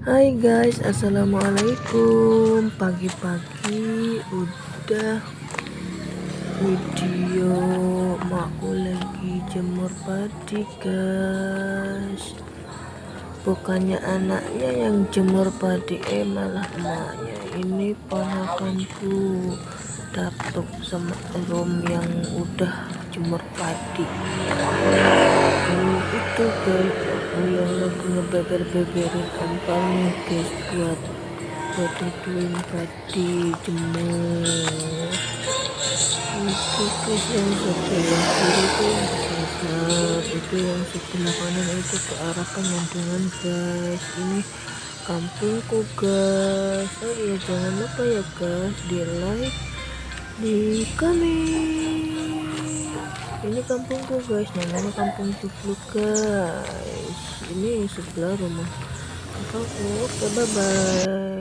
Hai guys, assalamualaikum. Pagi-pagi udah video makku lagi jemur padi guys. Bukannya anaknya yang jemur padi, malah emaknya. Ini ponakanku Datuk sama Rom yang udah jemur padi. Itu guys, aku yang lagi ngebeber-beberin ampalnya guys, buat ituin padi jemur. Itu guys yang sebelah kiri itu yang besar, itu yang sebelah kanan itu ke arah pemandangan guys. Ini kampungku guys. Oh iya, jangan lupa ya guys, di like, di komen. Ini kampungku guys, namanya Kampung Cupluk guys. Ini sebelah rumah kakakku. Oke, bye bye.